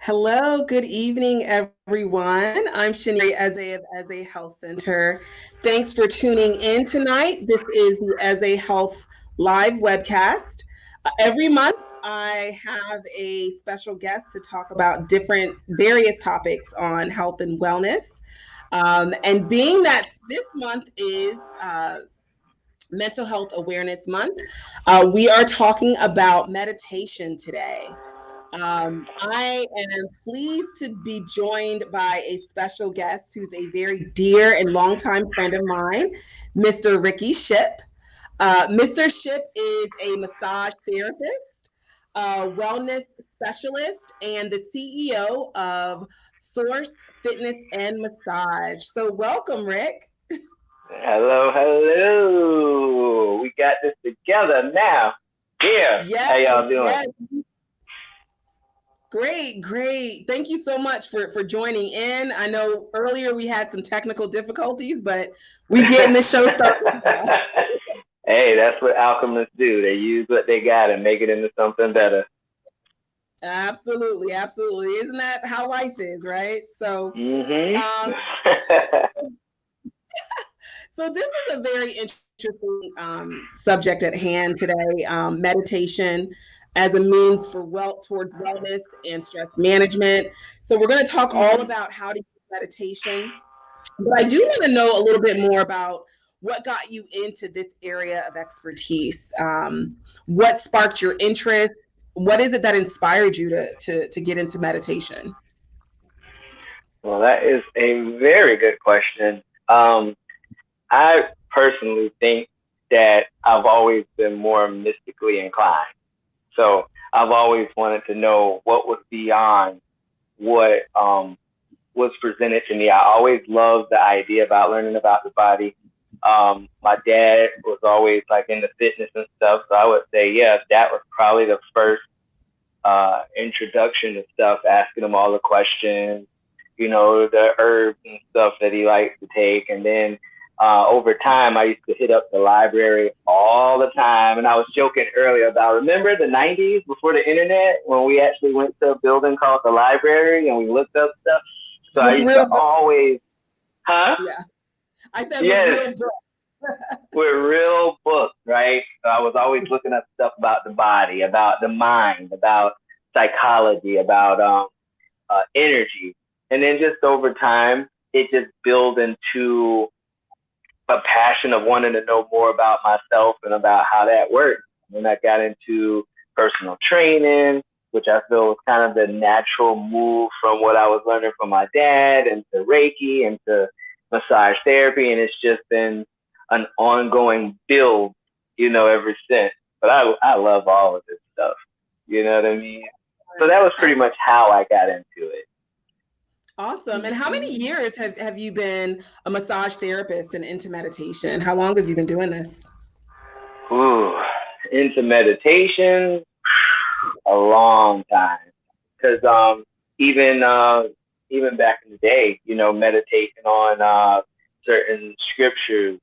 Hello, good evening, everyone. I'm Shani Eze of Eze Health Center. Thanks for tuning in tonight. This is the Eze Health live webcast. Every month, I have a special guest to talk about various topics on health and wellness. And being that this month is Mental Health Awareness Month, we are talking about meditation today. I am pleased to be joined by a special guest who's a very dear and longtime friend of mine, Mr. Ricky Shipp. Mr. Shipp is a massage therapist, wellness specialist, and the CEO of Source Fitness and Massage. So, welcome, Rick. Hello, hello. We got this together now. Yeah. Yes, How y'all doing? yes. Great, great. Thank you so much for joining in. I know earlier we had some technical difficulties, but we getting the show started now. Hey, that's what alchemists do. They use what they got and make it into something better. Absolutely, absolutely. Isn't that how life is, right? So, Mm-hmm. um, so this is a very interesting subject at hand today. Meditation as a means for towards wellness and stress management. So we're going to talk all Mm-hmm. about how to use meditation. But I do want to know a little bit more about what got you into this area of expertise. What sparked your interest? What is it that inspired you to get into meditation? Well, that is a very good question. I personally think that I've always been more mystically inclined. So I've always wanted to know what was beyond what was presented to me. I always loved the idea about learning about the body. My dad was always like into fitness and stuff, so I would say, yeah, that was probably the first introduction to stuff, asking him all the questions, the herbs and stuff that he likes to take. And then over time, I used to hit up the library all the time. And I was joking earlier about, remember the 90s before the internet when we actually went to a building called the library and we looked up stuff? So I With used real to book, always, huh? yeah. I said with Yes, real book. with real books, right? So I was always looking up stuff about the body, about the mind, about psychology, about energy. And then just over time, it just built into a passion of wanting to know more about myself and about how that works. And I got into personal training, which I feel was kind of the natural move from what I was learning from my dad into Reiki into massage therapy. And it's just been an ongoing build, ever since. But I love all of this stuff. You know what I mean? So that was pretty much how I got into it. Awesome. And how many Mm-hmm. years have you been a massage therapist and into meditation? How long have you been doing this? Ooh, into meditation, a long time. Because even even back in the day, meditating on certain scriptures.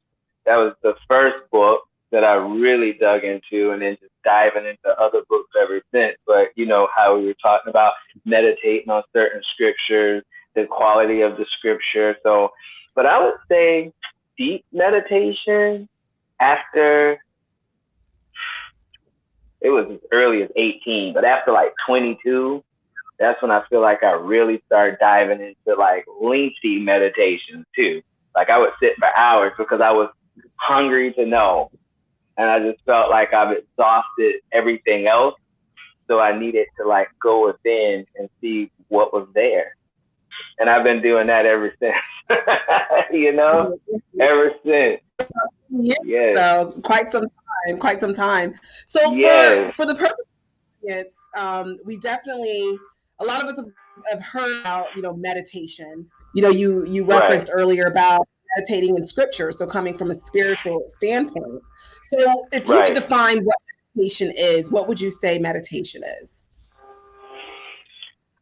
That was the first book that I really dug into, and then just diving into other books ever since. But how we were talking about meditating on certain scriptures, the quality of the scripture. So, but I would say deep meditation after it was as early as 18, but after like 22, that's when I feel like I really started diving into like lengthy meditation too. Like I would sit for hours because I was hungry to know. And I just felt like I've exhausted everything else. So I needed to like go within and see what was there. And I've been doing that ever since, ever since. Yeah, Yes. so quite some time. So Yes. for the purpose of it, we definitely a lot of us have heard about meditation. You Right. referenced earlier about meditating in scripture, so coming from a spiritual standpoint. So if you could Right. define what meditation is, what would you say meditation is?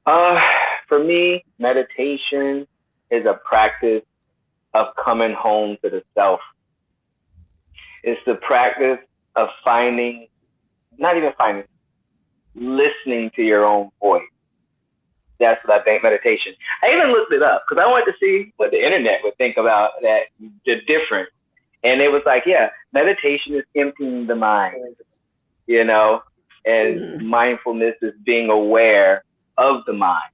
Uh, for me, meditation is a practice of coming home to the self. It's the practice of finding, not even finding, listening to your own voice. That's what I think meditation. I even looked it up because I wanted to see what the internet would think about that, the difference. And it was like, yeah, meditation is emptying the mind, you know, and mindfulness is being aware of the mind.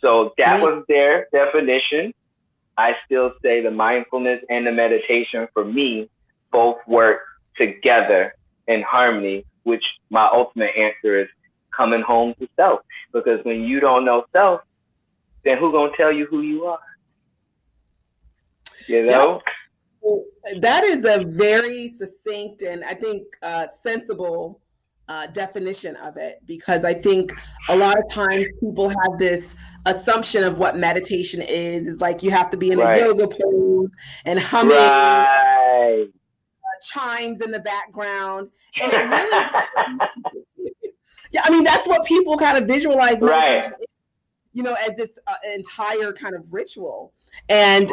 So that was their definition. I still say the mindfulness and the meditation for me both work together in harmony, which my ultimate answer is coming home to self. Because when you don't know self, then who gonna tell you who you are? You know? That is a very succinct and I think sensible definition of it, because I think a lot of times people have this assumption of what meditation is like you have to be in a yoga pose and humming chimes in the background, and it really yeah, I mean that's what people kind of visualize meditation as this entire kind of ritual. And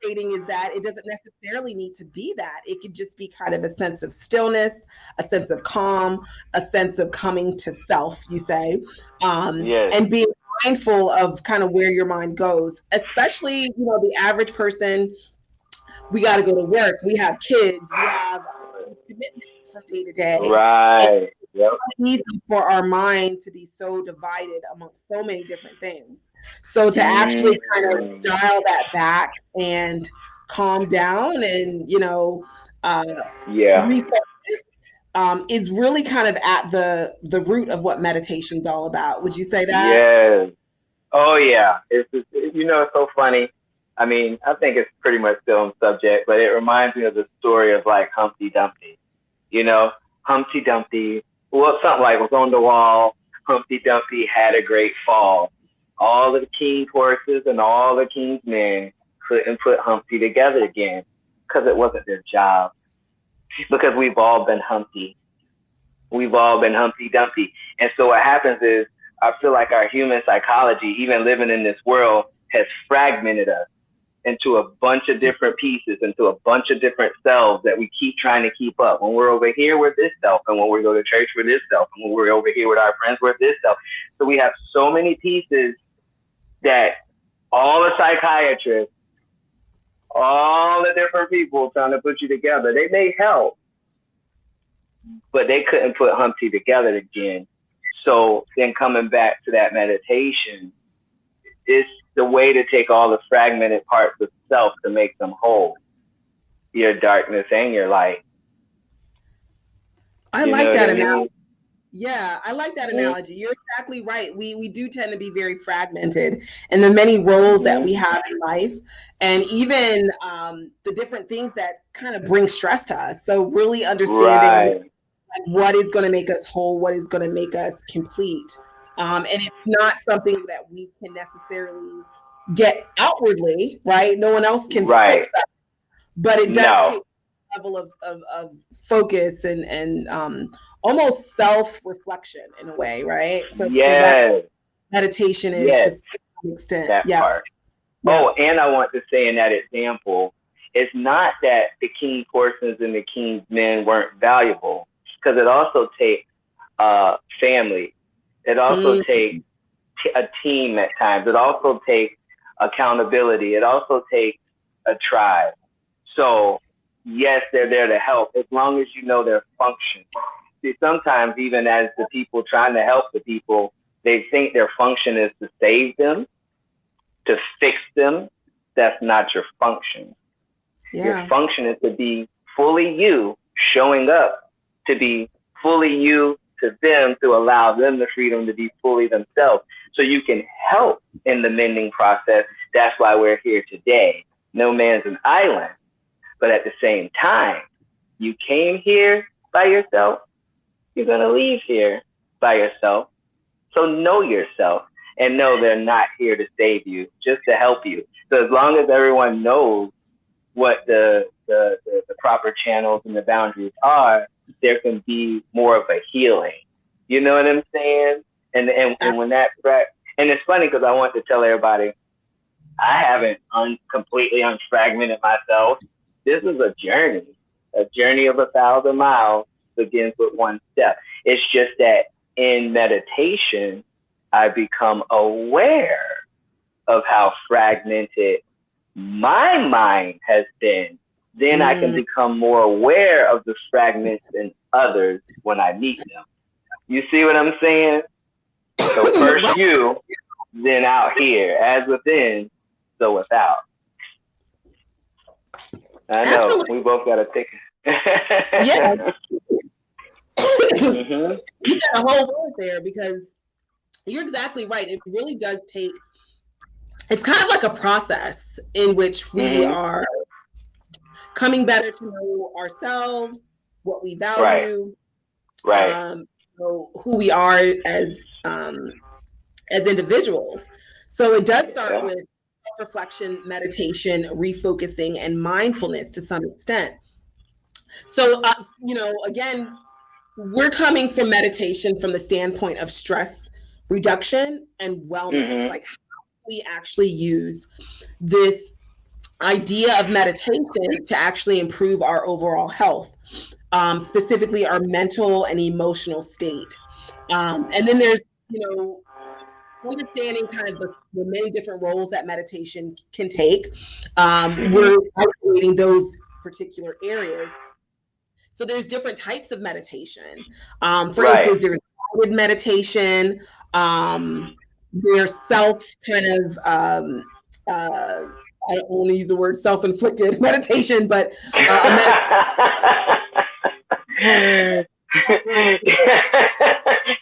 stating is that it doesn't necessarily need to be that. It could just be kind of a sense of stillness, a sense of calm, a sense of coming to self, you say, and being mindful of kind of where your mind goes, especially, the average person. We got to go to work. We have kids. We have commitments from day to day. Right. It's easy for our mind to be so divided amongst so many different things. So to actually kind of dial that back and calm down and, refocus is really kind of at the root of what meditation's all about. Would you say that? Yes. Oh, yeah. It's so funny. I mean, I think it's pretty much still on subject, but it reminds me of the story of like Humpty Dumpty. Humpty Dumpty, well, something like was on the wall. Humpty Dumpty had a great fall. All the king's horses and all the king's men couldn't put Humpty together again because it wasn't their job. Because we've all been Humpty. We've all been Humpty Dumpty. And so what happens is I feel like our human psychology, even living in this world, has fragmented us into a bunch of different pieces, into a bunch of different selves that we keep trying to keep up. When we're over here, we're this self. And when we go to church, we're this self. And when we're over here with our friends, we're this self. So we have so many pieces that all the psychiatrists, all the different people trying to put you together, they may help, but they couldn't put Humpty together again. So then coming back to that meditation, it's the way to take all the fragmented parts of self to make them whole. Your darkness and your light. I like that analogy. Yeah, I like that analogy. You're exactly right. We do tend to be very fragmented in the many roles that we have in life, and even the different things that kind of bring stress to us. So really understanding what is going to make us whole, what is going to make us complete. And it's not something that we can necessarily get outwardly, right? No one else can fix that, but it does take a level of focus and almost self-reflection in a way, right? So that's what meditation is to some extent. That part. Yeah. Oh, and I want to say in that example, it's not that the king's horses and the king's men weren't valuable, because it also takes family. It also takes a team at times. It also takes accountability. It also takes a tribe. So yes, they're there to help as long as you know their function. See, sometimes even as the people trying to help the people, they think their function is to save them, to fix them. That's not your function. Yeah. Your function is to be fully you, showing up to be fully you to them, to allow them the freedom to be fully themselves, so you can help in the mending process. That's why we're here today. No man's an island, but at the same time, you came here by yourself. You're going to leave here by yourself. So know yourself and know they're not here to save you, just to help you. So as long as everyone knows what the proper channels and the boundaries are, there can be more of a healing. You know what I'm saying? And when that, and it's funny because I want to tell everybody, I haven't completely unfragmented myself. This is a journey of 1,000 miles begins with one step. It's just that in meditation, I become aware of how fragmented my mind has been, then I can become more aware of the fragments in others when I meet them. You see what I'm saying? So first you, then out here, as within, so without. I know. Absolutely. We both got to take it. Yeah. You said a whole word there, because you're exactly right. It really does take, it's kind of like a process in which we are coming better to know ourselves, what we value, Right. so who we are as individuals. So it does start with self-reflection, meditation, refocusing, and mindfulness to some extent. So, again, we're coming from meditation from the standpoint of stress reduction and wellness, like how we actually use this idea of meditation to actually improve our overall health, specifically our mental and emotional state. And then there's, understanding kind of the many different roles that meditation can take. We're isolating those particular areas. So there's different types of meditation. For instance, there's guided meditation. There's self kind of, I don't want to use the word self-inflicted meditation, but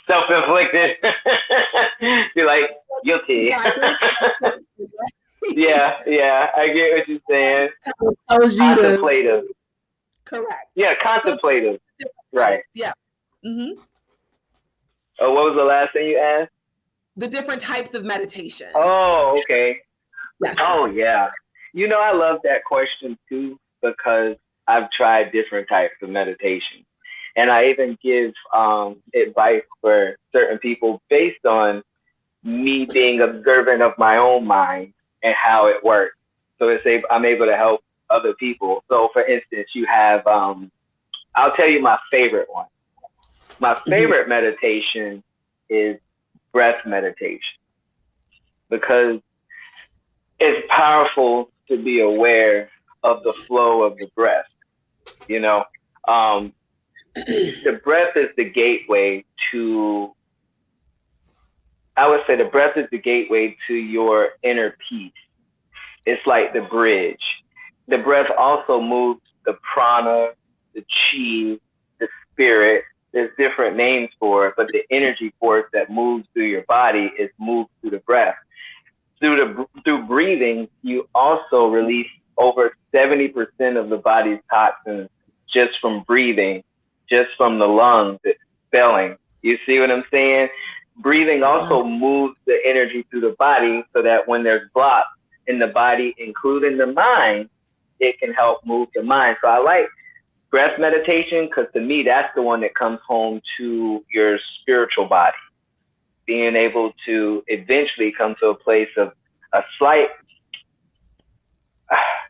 self-inflicted. You're like, guilty. Yeah, I get what you're saying. Contemplative. Correct. Yeah, contemplative. So, right. Yeah. Oh, what was the last thing you asked? The different types of meditation. Oh, okay. Yes. Oh, yeah. I love that question too, because I've tried different types of meditation. And I even give advice for certain people based on me being observant of my own mind and how it works. So I'm able to help other people. So, for instance, you have, I'll tell you my favorite one. My favorite meditation is breath meditation, because it's powerful to be aware of the flow of the breath. The breath is the gateway to, I would say the breath is the gateway to your inner peace. It's like the bridge. The breath also moves the prana, the chi, the spirit. There's different names for it, but the energy force that moves through your body is moved through the breath. Through breathing, you also release over 70% of the body's toxins just from breathing, just from the lungs, expelling. You see what I'm saying? Breathing also moves the energy through the body, so that when there's blocks in the body, including the mind, it can help move the mind. So I like breath meditation, because to me, that's the one that comes home to your spiritual body. Being able to eventually come to a place of a slight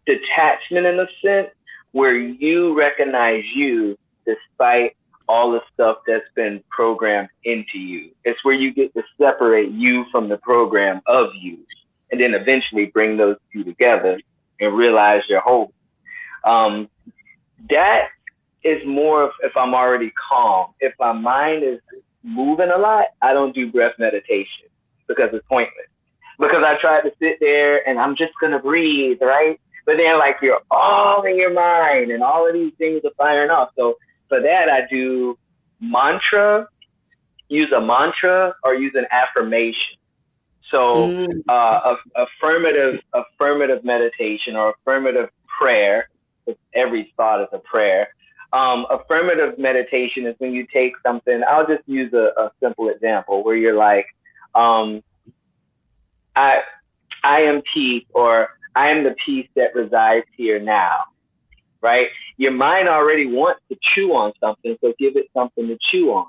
detachment, in a sense, where you recognize you despite all the stuff that's been programmed into you. It's where you get to separate you from the program of you, and then eventually bring those two together and realize you're whole. That is more of if I'm already calm. If my mind is moving a lot, I don't do breath meditation, because it's pointless. Because I tried to sit there and I'm just going to breathe, right? But then, like, you're all in your mind and all of these things are firing off. So for that, I do use a mantra or use an affirmation. So affirmative meditation or affirmative prayer, because every thought is a prayer. Affirmative meditation is when you take something. I'll just use a simple example where you're like, I am peace, or I am the peace that resides here now, right? Your mind already wants to chew on something, so give it something to chew on.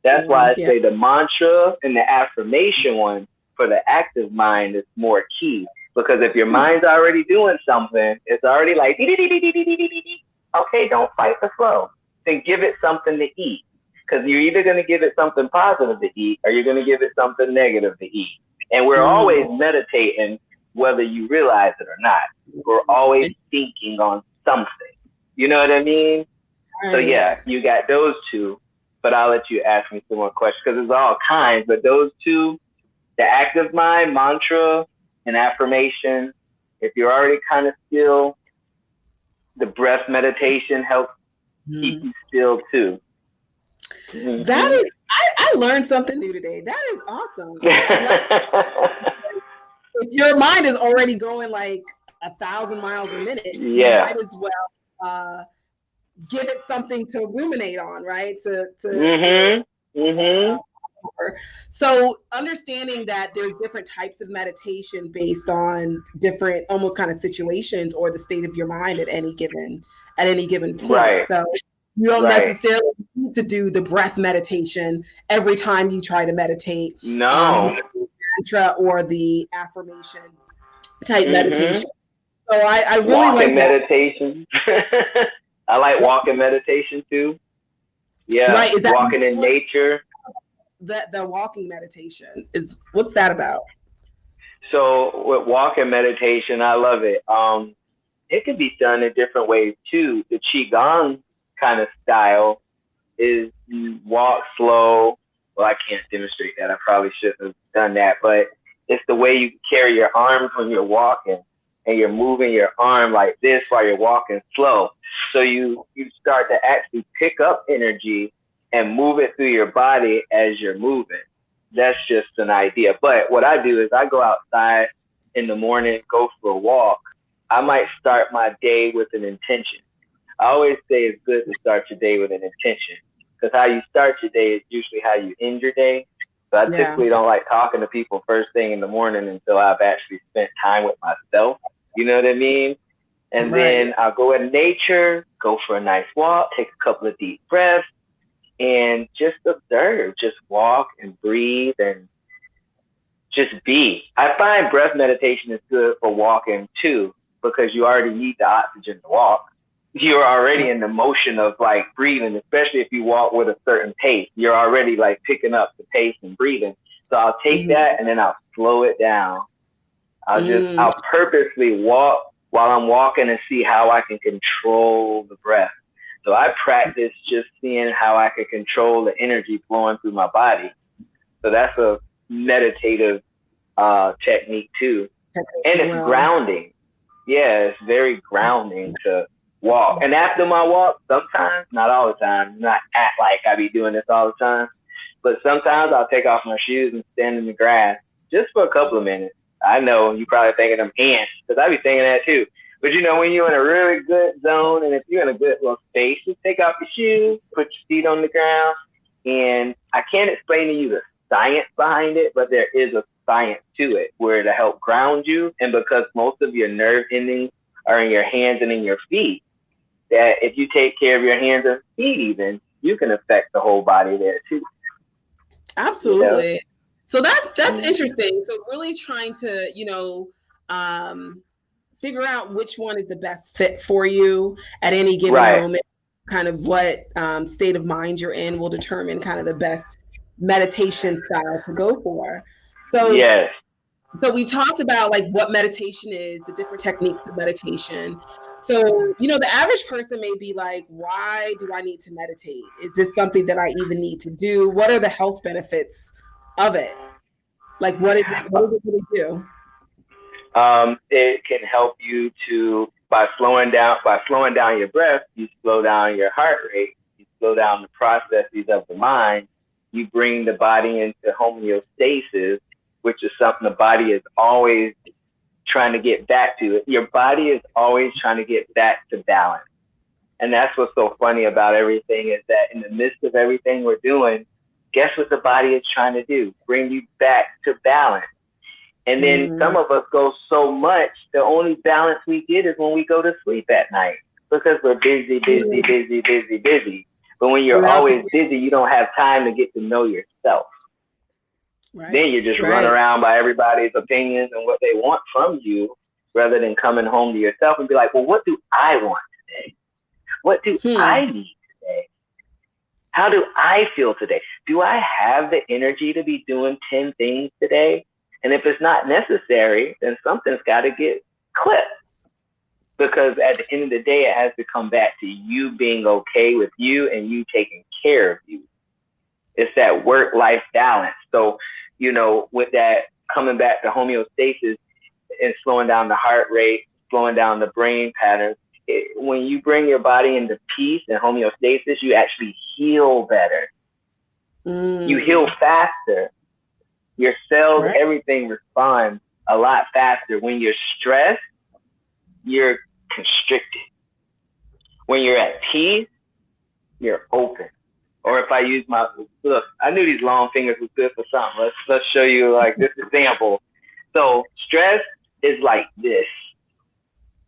That's why I say the mantra and the affirmation one for the active mind is more key, because if your mind's already doing something, it's already like, okay, don't fight the flow. Then give it something to eat. Because you're either going to give it something positive to eat or you're going to give it something negative to eat. And we're always meditating, whether you realize it or not. We're always thinking on something. You know what I mean? Right. So yeah, you got those two, but I'll let you ask me some more questions because there's all kinds. But those two, the active mind, mantra, and affirmation, if you're already kind of still, the breath meditation helps keep you still too. That is, I learned something new today. That is awesome. If your mind is already going like 1,000 miles a minute, you might as well give it something to ruminate on, right? So understanding that there's different types of meditation based on different almost kind of situations or the state of your mind at any given point. Right. So you don't necessarily need to do the breath meditation every time you try to meditate. No. The mantra or the affirmation type meditation. So I really walking like meditation. I like walking meditation too. Yeah. Right. Is that walking in nature? The walking meditation is, what's that about? So with walking meditation, I love it. It can be done in different ways too. The Qigong kind of style is you walk slow. Well, I can't demonstrate that. I probably shouldn't have done that, but it's the way you carry your arms when you're walking and you're moving your arm like this while you're walking slow. So you start to actually pick up energy and move it through your body as you're moving. That's just an idea. But what I do is I go outside in the morning, go for a walk. I might start my day with an intention. I always say it's good to start your day with an intention because how you start your day is usually how you end your day. So I typically don't like talking to people first thing in the morning until I've actually spent time with myself. You know what I mean? And then I'll go in nature, go for a nice walk, take a couple of deep breaths, and just observe, just walk and breathe and just be. I find breath meditation is good for walking too, because you already need the oxygen to walk. You're already in the motion of like breathing, especially if you walk with a certain pace. You're already like picking up the pace and breathing. So I'll take that and then I'll slow it down. I'll purposely walk while I'm walking and see how I can control the breath. So I practice just seeing how I can control the energy flowing through my body. So that's a meditative technique too. And it's grounding. Yeah, it's very grounding to walk. And after my walk, sometimes, not all the time, not act like I be doing this all the time, but sometimes I'll take off my shoes and stand in the grass just for a couple of minutes. I know you're probably thinking I'm ants, because I be thinking that too. But you know, when you're in a really good zone and if you're in a good little space, just take off your shoes, put your feet on the ground. And I can't explain to you the science behind it, but there is a science to it where to help ground you. And because most of your nerve endings are in your hands and in your feet, that if you take care of your hands and feet even, you can affect the whole body there too. Absolutely. You know? So that's interesting. So really trying to, figure out which one is the best fit for you at any given moment. Kind of what state of mind you're in will determine kind of the best meditation style to go for. So So we talked about like what meditation is, the different techniques of meditation. So, the average person may be like, why do I need to meditate? Is this something that I even need to do? What are the health benefits of it? Like, what is it? What does it really do? It can help you by slowing down your breath, you slow down your heart rate, you slow down the processes of the mind, you bring the body into homeostasis, which is something the body is always trying to get back to. Your body is always trying to get back to balance. And that's what's so funny about everything is that in the midst of everything we're doing, guess what the body is trying to do? Bring you back to balance. And then some of us go so much, the only balance we get is when we go to sleep at night because we're busy. But when you're always busy, you don't have time to get to know yourself. Right. Then you're just run around by everybody's opinions and what they want from you rather than coming home to yourself and be like, well, what do I want today? What do I need today? How do I feel today? Do I have the energy to be doing 10 things today? And if it's not necessary, then something's got to get clipped. Because at the end of the day, it has to come back to you being okay with you and you taking care of you. It's that work-life balance. So, with that coming back to homeostasis and slowing down the heart rate, slowing down the brain patterns, when you bring your body into peace and homeostasis, you actually heal better. You heal faster. Your cells, everything responds a lot faster. When you're stressed, you're constricted. When you're at peace, you're open. Or if I use look, I knew these long fingers was good for something. Let's show you like this example. So stress is like this.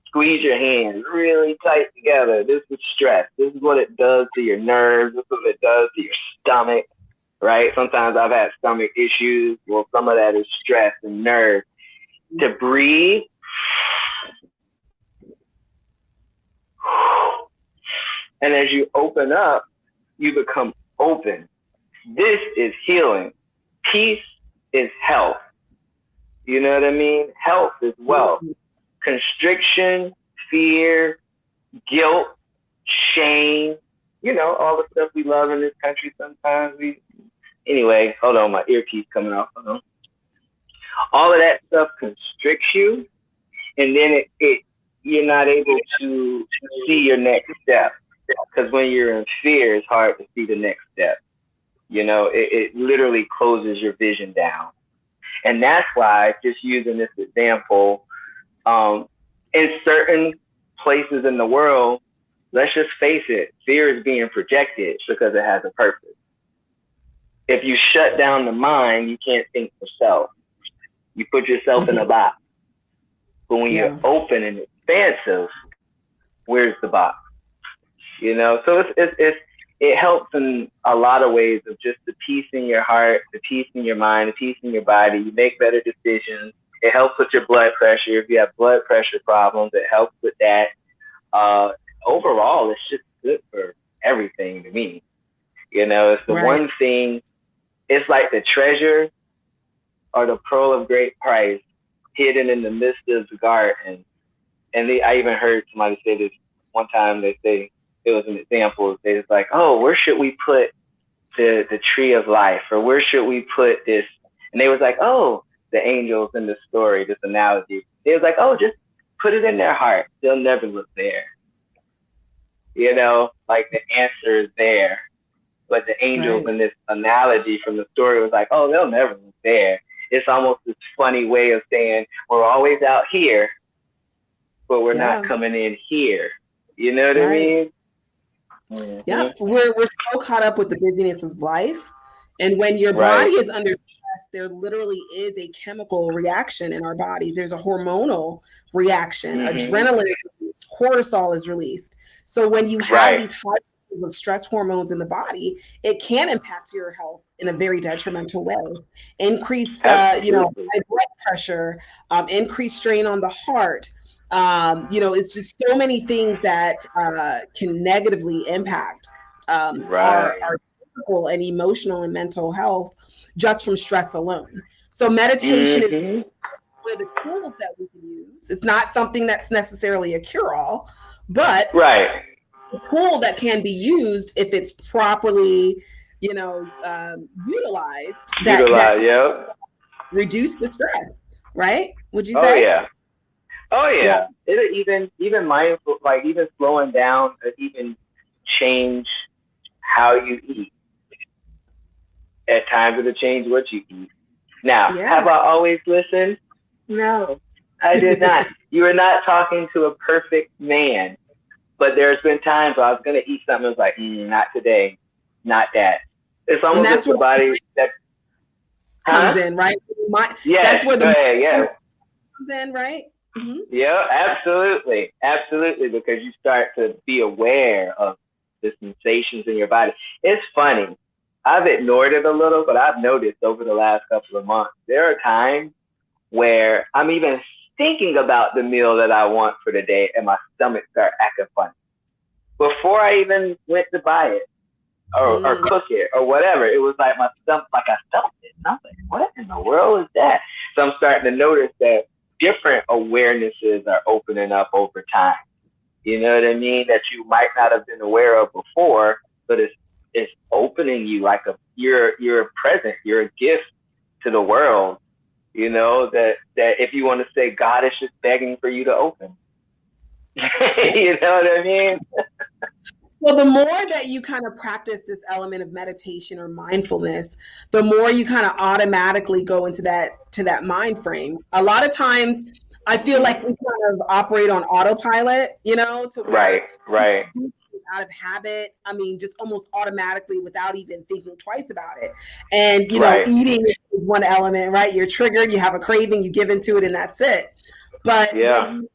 Squeeze your hands really tight together. This is stress. This is what it does to your nerves. This is what it does to your stomach, right? Sometimes I've had stomach issues. Well, some of that is stress and nerve. To breathe, and as you open up, you become open. This is healing. Peace is health. You know what I mean? Health is wealth. Constriction, fear, guilt, shame, all the stuff we love in this country sometimes. Anyway, hold on, my earpiece coming off. Hold on. All of that stuff constricts you, and then you're not able to see your next step. Because when you're in fear, it's hard to see the next step. It literally closes your vision down. And that's why, just using this example, in certain places in the world, let's just face it, fear is being projected because it has a purpose. If you shut down the mind, you can't think for self. You put yourself in a box. But when you're open and expansive, where's the box? So it helps in a lot of ways of just the peace in your heart, the peace in your mind, the peace in your body. You make better decisions. It helps with your blood pressure. If you have blood pressure problems, it helps with that. Overall, it's just good for everything to me. It's the one thing. It's like the treasure or the pearl of great price hidden in the midst of the garden. And I even heard somebody say this one time. They say, it was an example. They was like, oh, where should we put the tree of life? Or where should we put this? And they was like, oh, the angels in the story, this analogy. They was like, oh, just put it in their heart. They'll never look there. Like the answer is there. But the angels in this analogy from the story was like, oh, they'll never look there. It's almost this funny way of saying we're always out here, but we're not coming in here. You know what I mean? Mm-hmm. Yeah, we're so caught up with the busyness of life, and when your body is under stress, there literally is a chemical reaction in our bodies. There's a hormonal reaction. Adrenaline is released, cortisol is released. So when you have these high levels of stress hormones in the body, it can impact your health in a very detrimental way. Increased, high blood pressure, increased strain on the heart. It's just so many things that can negatively impact our physical and emotional and mental health just from stress alone. So meditation is one of the tools that we can use. It's not something that's necessarily a cure-all, but a tool that can be used if it's properly, utilized. That reduce the stress, right? Would you say? Oh yeah. It even mindful, like even slowing down to even change how you eat. At times it'll change what you eat. Now, have I always listened? No, I did not. You are not talking to a perfect man. But there's been times where I was gonna eat something, it was like, not today, not that. It's almost like the body that comes in, right? That's where the comes in, right? Mm-hmm. Yeah, absolutely. Because you start to be aware of the sensations in your body. It's funny. I've ignored it a little, but I've noticed over the last couple of months, there are times where I'm even thinking about the meal that I want for the day and my stomach start acting funny before I even went to buy it. or cook it or whatever. It was like my stomach, like I felt it. And I was like, what in the world is that? So I'm starting to notice that different awarenesses are opening up over time. You know what I mean? That you might not have been aware of before, but it's opening you like you're a present, you're a gift to the world. You know, that if you want to say God is just begging for you to open. You know what I mean? Well, the more that you kind of practice this element of meditation or mindfulness, the more you kind of automatically go into that mind frame. A lot of times I feel like we kind of operate on autopilot, to where right, out of habit. I mean, just almost automatically without even thinking twice about it. And, right. eating is one element, right? You're triggered, you have a craving, you give into it, and that's it. But when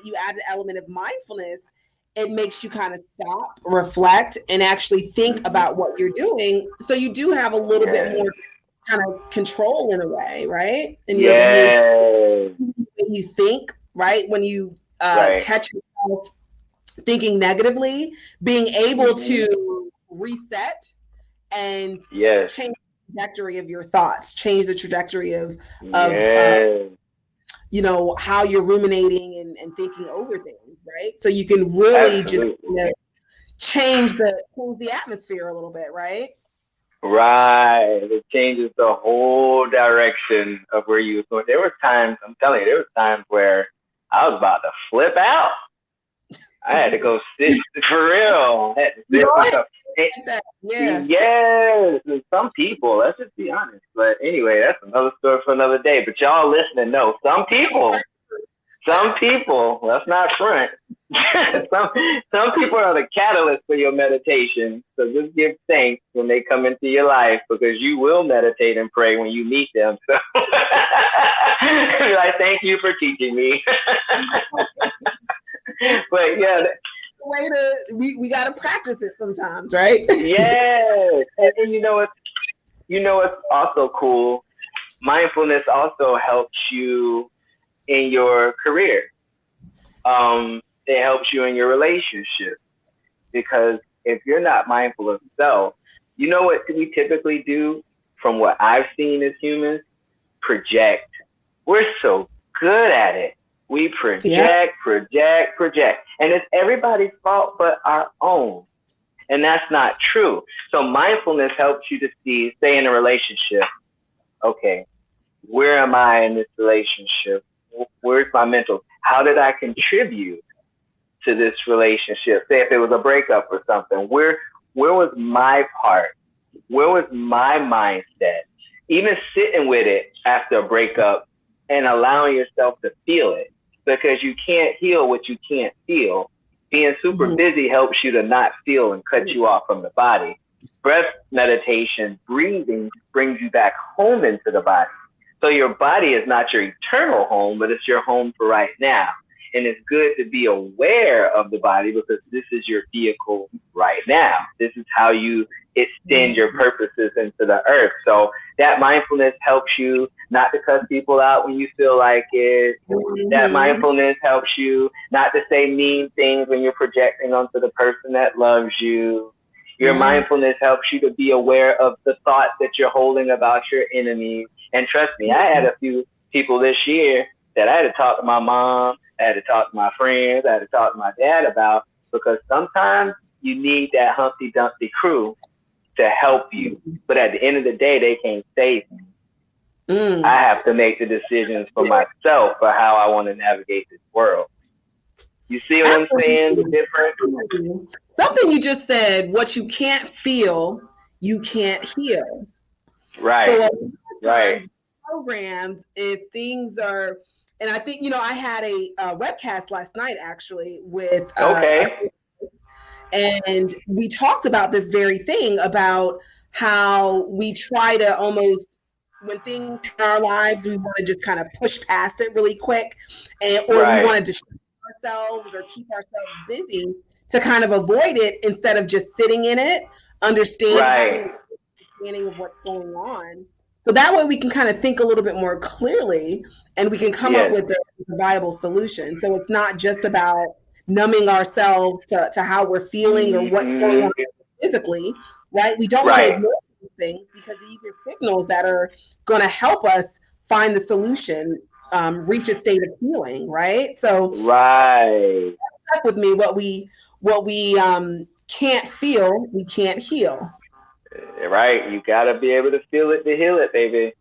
you add an element of mindfulness, it makes you kind of stop, reflect, and actually think about what you're doing. So you do have a little bit more kind of control in a way, right? In your behavior. When you think, right? When you catch yourself thinking negatively, being able to reset and change the trajectory of your thoughts, change the trajectory of how you're ruminating and thinking over things, right? So you can really just change the atmosphere a little bit, right? Right. It changes the whole direction of where you were going. There were times, I'm telling you, there were times where I was about to flip out. I had to go sit for real. I had to sit myself. Yes, and some people, let's just be honest. But anyway, that's another story for another day. But y'all listening know, some people, let's not front. some people are the catalyst for your meditation. So just give thanks when they come into your life, because you will meditate and pray when you meet them. So like, thank you for teaching me. But yeah, way we got to practice it sometimes, right? Yes. And you know what's also cool? Mindfulness also helps you in your career. It helps you in your relationship, because if you're not mindful of self, you know what we typically do, from what I've seen as humans? Project. We're so good at it. We project. And it's everybody's fault but our own. And that's not true. So mindfulness helps you to stay in a relationship. Okay, where am I in this relationship? Where's my mental? How did I contribute to this relationship? Say if it was a breakup or something, where was my part? Where was my mindset? Even sitting with it after a breakup and allowing yourself to feel it, because you can't heal what you can't feel. Being super busy helps you to not feel and cut you off from the body. Breath meditation, breathing, brings you back home into the body. So your body is not your eternal home, but it's your home for right now. And it's good to be aware of the body, because this is your vehicle right now. This is how you extend your purposes into the earth. So that mindfulness helps you not to cuss people out when you feel like it. That mindfulness helps you not to say mean things when you're projecting onto the person that loves you. Your mindfulness helps you to be aware of the thoughts that you're holding about your enemies. And trust me, I had a few people this year that I had to talk to my mom, I had to talk to my friends, I had to talk to my dad about, because sometimes you need that Humpty Dumpty crew to help you. But at the end of the day, they can't save me. I have to make the decisions for myself for how I want to navigate this world. You see what I'm saying? The difference? Something you just said, what you can't feel, you can't heal. Right. So programs, if things are, and I think, I had a webcast last night actually with and we talked about this very thing, about how we try to almost, when things in our lives, we want to just kind of push past it really quick, or we want to distract ourselves or keep ourselves busy to kind of avoid it, having an understanding of what's going on. So that way we can kind of think a little bit more clearly, and we can come up with a viable solution. So it's not just about numbing ourselves to how we're feeling or what's going on physically, right? We don't want to Right. ignore these things because these are signals that are going to help us find the solution, reach a state of healing, right? So Right. stuck with me, what we can't feel, we can't heal. Right. You gotta be able to feel it to heal it, baby.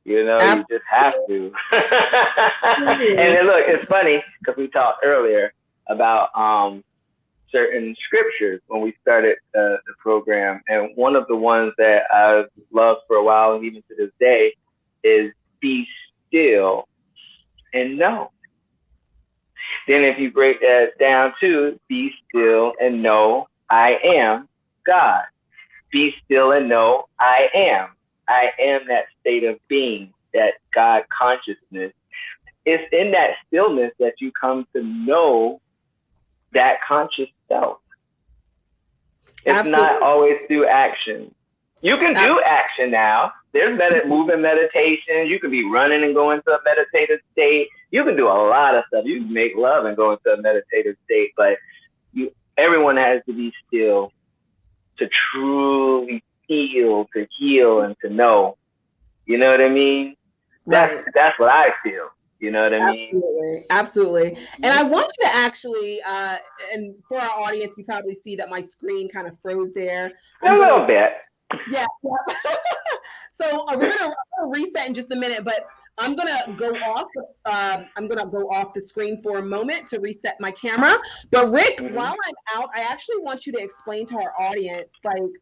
You know, you just have to. And Absolutely. then look, it's funny because we talked earlier about certain scriptures when we started the program, and one of the ones that I've loved for a while and even to this day is "Be still and know." Then, if you break that down to "Be still and know I am God." Be still and know I am. I am that state of being, that God consciousness. It's in that stillness that you come to know that conscious self. It's not Absolutely. always through action. You can do action now. There's movement meditation. You can be running and go into a meditative state. You can do a lot of stuff. You can make love and go into a meditative state, but everyone has to be still to truly feel, to heal, and to know. You know what I mean? That's Right. that's what I feel. You know what I mean? Absolutely. Absolutely. And I want you to actually, and for our audience, you probably see that my screen kind of froze there. A I'm going to, little bit. yeah. So we're going to reset in just a minute, but I'm going to go off. I'm going to go off the screen for a moment to reset my camera. But Rick, Mm-hmm. while I'm out, I actually want you to explain to our audience, like,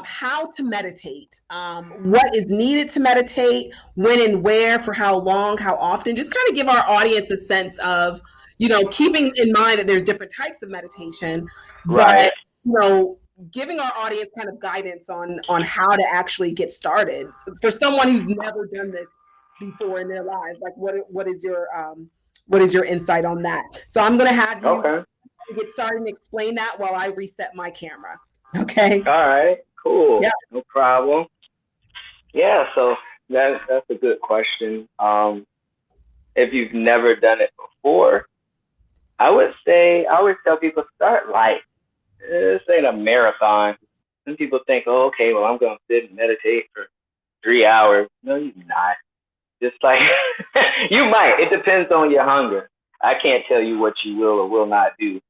how to meditate, what is needed to meditate, when and where, for how long, how often. Just kind of give our audience a sense of, keeping in mind that there's different types of meditation, but Right. giving our audience kind of guidance on how to actually get started for someone who's never done this before in their lives. Like, what is your insight on that? So I'm going to have you Okay. get started and explain that while I reset my camera. Okay. All right. Cool. Yeah. No problem. Yeah. So that's a good question. If you've never done it before, I would say I always tell people start light. This ain't a marathon. Some people think, oh, okay, well, I'm going to sit and meditate for 3 hours. No, you're not. Just like you might. It depends on your hunger. I can't tell you what you will or will not do.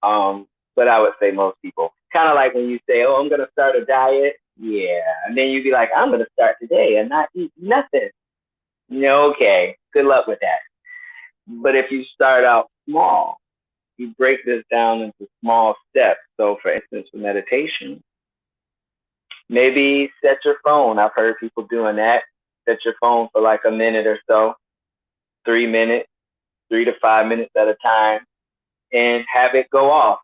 But I would say most people. Kind of like when you say, oh, I'm going to start a diet. Yeah. And then you'd be like, I'm going to start today and not eat nothing. Okay. Good luck with that. But if you start out small, you break this down into small steps. So, for instance, for meditation, maybe set your phone. I've heard people doing that. Set your phone for like a minute or so, 3 minutes, 3 to 5 minutes at a time, and have it go off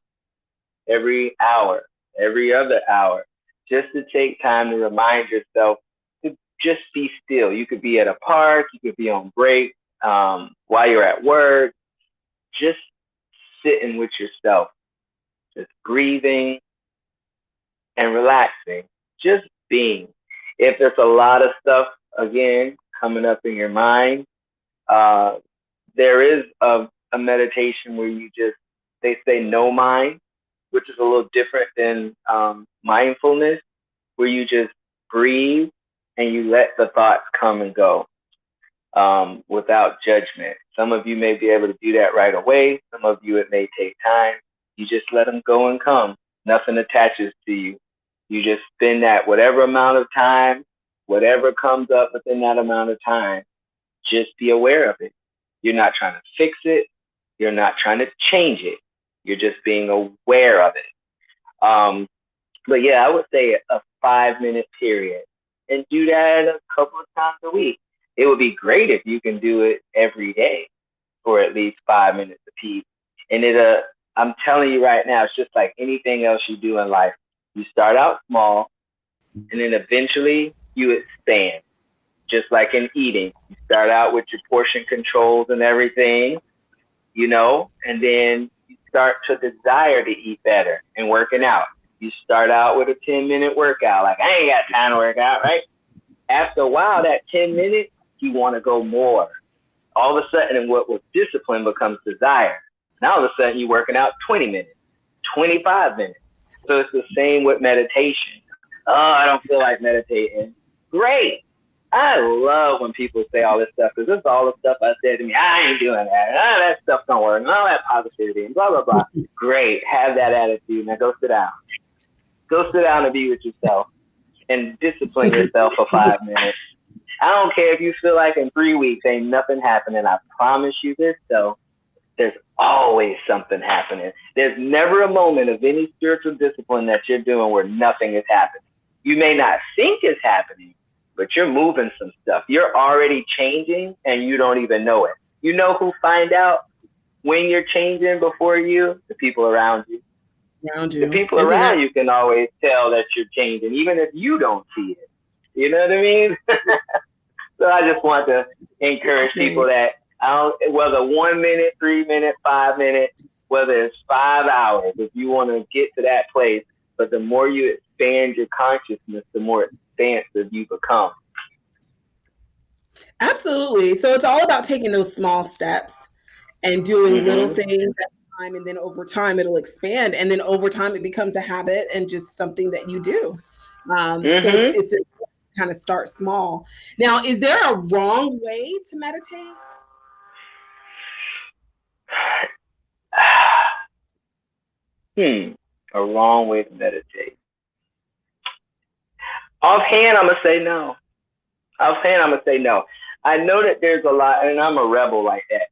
every hour, every other hour, just to take time to remind yourself to just be still. You could be at a park, you could be on break, while you're at work, just sitting with yourself, just breathing and relaxing, just being. If there's a lot of stuff, again, coming up in your mind, uh, there is a meditation where they say no mind, which is a little different than mindfulness, where you just breathe and you let the thoughts come and go without judgment. Some of you may be able to do that right away. Some of you, it may take time. You just let them go and come. Nothing attaches to you. You just spend that whatever amount of time, whatever comes up within that amount of time, just be aware of it. You're not trying to fix it. You're not trying to change it. You're just being aware of it. But yeah, I would say a 5 minute period and do that a couple of times a week. It would be great if you can do it every day for at least 5 minutes a piece. And I'm telling you right now, it's just like anything else you do in life. You start out small and then eventually you expand. Just like in eating, you start out with your portion controls and everything, and then you start to desire to eat better and working out. You start out with a 10-minute workout. Like, I ain't got time to work out, right? After a while, that 10 minutes, you want to go more. All of a sudden, what was discipline becomes desire. Now, all of a sudden, you're working out 20 minutes, 25 minutes. So it's the same with meditation. Oh, I don't feel like meditating. Great. I love when people say all this stuff because this is all the stuff I said to me. I ain't doing that. That stuff don't work. All that positivity and blah, blah, blah. Great. Have that attitude. Now go sit down. Go sit down and be with yourself and discipline yourself for 5 minutes. I don't care if you feel like in 3 weeks ain't nothing happening. I promise you this, though. There's always something happening. There's never a moment of any spiritual discipline that you're doing where nothing is happening. You may not think it's happening, but you're moving some stuff. You're already changing and you don't even know it. You know who find out when you're changing before you? The people around you. The people around you can always tell that you're changing, even if you don't see it. You know what I mean? So I just want to encourage people that whether 1 minute, 3 minutes, 5 minutes, whether it's 5 hours, if you want to get to that place, but the more you expand your consciousness, the more expansive you become. Absolutely. So it's all about taking those small steps and doing little things at a time, and then over time it'll expand, and then over time it becomes a habit and just something that you do. So it's kind of start small. Now, is there a wrong way to meditate? A wrong way to meditate. Offhand, I'm going to say no. I know that there's a lot, and I'm a rebel like that.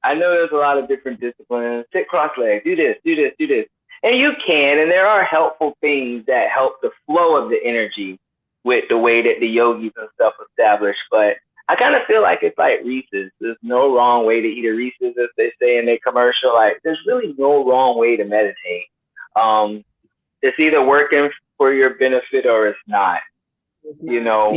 I know there's a lot of different disciplines. Sit cross-legged, do this, do this, do this. And you can, and there are helpful things that help the flow of the energy with the way that the yogis and stuff establish. But I kind of feel like it's like Reese's. There's no wrong way to eat a Reese's, as they say in their commercial. Like, there's really no wrong way to meditate. It's either working for your benefit or it's not. You know,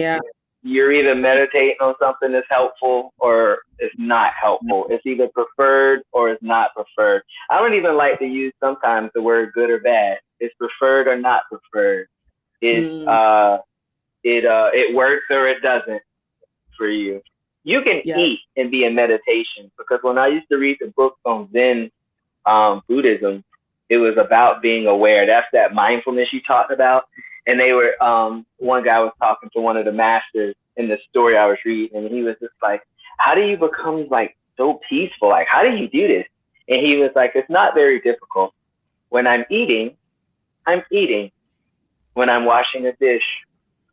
you're either meditating on something that's helpful or it's not helpful. It's either preferred or it's not preferred. I don't even like to use sometimes the word good or bad. It's preferred or not preferred. It works or it doesn't for you. You can eat and be in meditation, because when I used to read the books on Zen Buddhism, it was about being aware. That's that mindfulness you talked about. And they were, one guy was talking to one of the masters in the story I was reading, and he was just like, how do you become like so peaceful? Like, how do you do this? And he was like, it's not very difficult. When I'm eating, I'm eating. When I'm washing a dish,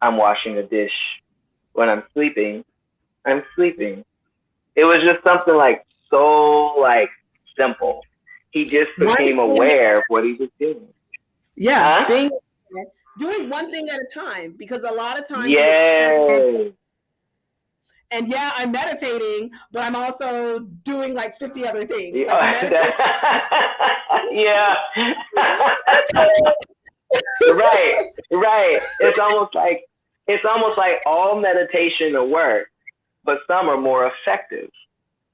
I'm washing a dish. When I'm sleeping, I'm sleeping. It was just something like so like simple. He just became aware of what he was doing. Yeah, doing one thing at a time, because a lot of times, and I'm meditating, but I'm also doing like 50 other things. Like Right. It's almost like all meditation will work, but some are more effective.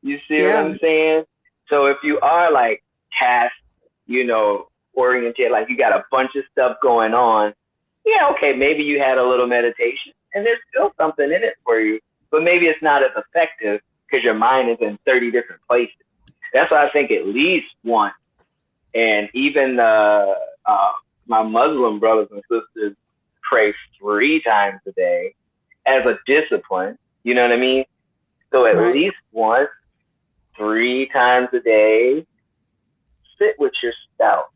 You see what I'm saying? So if you are like task, oriented, like you got a bunch of stuff going on, okay, maybe you had a little meditation and there's still something in it for you, but maybe it's not as effective because your mind is in 30 different places. That's why I think at least once, and even my Muslim brothers and sisters pray 3 times a day as a discipline. You know what I mean? So at least once, 3 times a day, sit with yourself.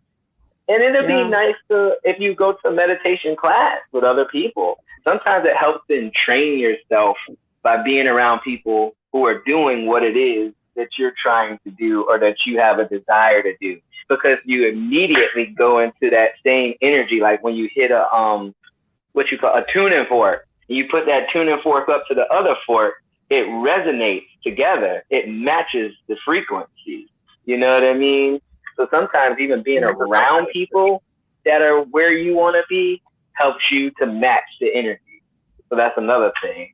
And it'll be nice if you go to a meditation class with other people. Sometimes it helps to train yourself by being around people who are doing what it is that you're trying to do or that you have a desire to do, because you immediately go into that same energy. Like when you hit a what you call a tuning fork, and you put that tuning fork up to the other fork, it resonates together. It matches the frequency. You know what I mean? So sometimes even being around people that are where you want to be helps you to match the energy. So that's another thing.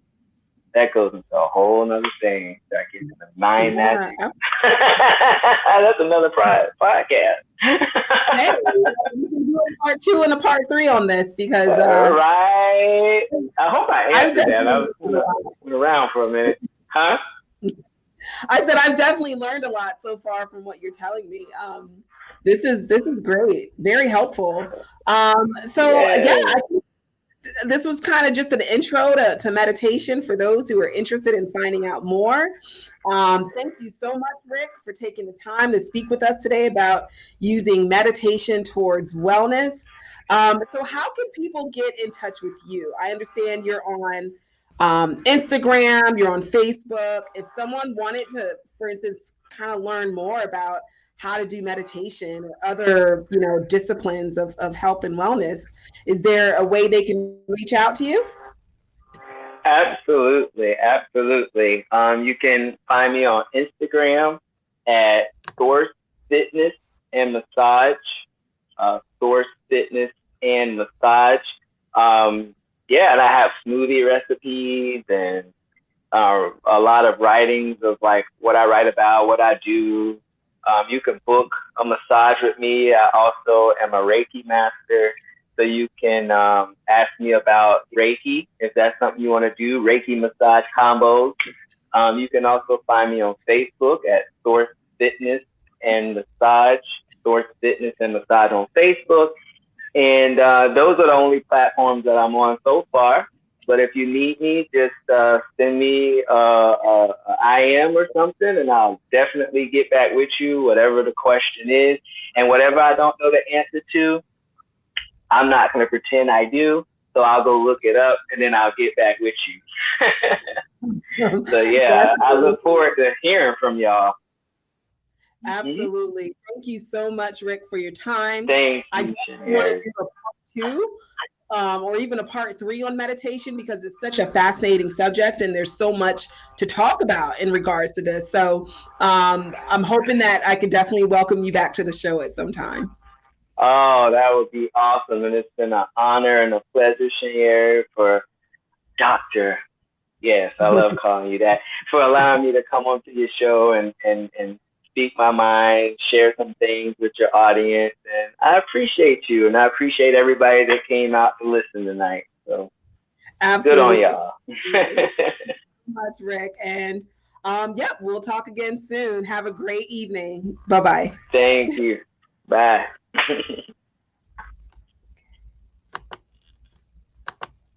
That goes into a whole other thing. That gets into mind magic. That's another podcast. Hey, we can do a part 2 and a part 3 on this, because right. I hope I answered that. I was around for a minute. Huh? I said I've definitely learned a lot so far from what you're telling me. This is great. Very helpful. So yeah, Yeah. this was kind of just an intro to meditation for those who are interested in finding out more. Thank you so much, Rick, for taking the time to speak with us today about using meditation towards wellness. So, how can people get in touch with you? I understand you're on Instagram, you're on Facebook. If someone wanted to, for instance, kind of learn more about how to do meditation or other, disciplines of health and wellness, is there a way they can reach out to you? Absolutely, absolutely. You can find me on Instagram at Source Fitness and Massage. Source Fitness and Massage. Yeah, and I have smoothie recipes and a lot of writings of like what I write about, what I do. You can book a massage with me. I also am a Reiki master. So you can ask me about Reiki if that's something you want to do, Reiki massage combos. You can also find me on Facebook at Source Fitness and Massage, Source Fitness and Massage on Facebook. And those are the only platforms that I'm on so far. But if you need me, just send me IM or something, and I'll definitely get back with you, whatever the question is. And whatever I don't know the answer to, I'm not going to pretend I do. So I'll go look it up, and then I'll get back with you. So yeah, I look forward to hearing from y'all. Mm-hmm. Absolutely. Thank you so much, Rick, for your time. Thank I you, want to Sherry. do a part two, or even a part three on meditation because it's such a fascinating subject and there's so much to talk about in regards to this. So I'm hoping that I can definitely welcome you back to the show at some time. Oh, that would be awesome. And it's been an honor and a pleasure, Sherry, for Doctor. Yes, I love calling you that. For allowing me to come onto your show and speak my mind, share some things with your audience. And I appreciate you and I appreciate everybody that came out to listen tonight. So good on Absolutely. y'all. Thank you so much, Rick. And yep, we'll talk again soon. Have a great evening. Bye bye. Thank you. Bye.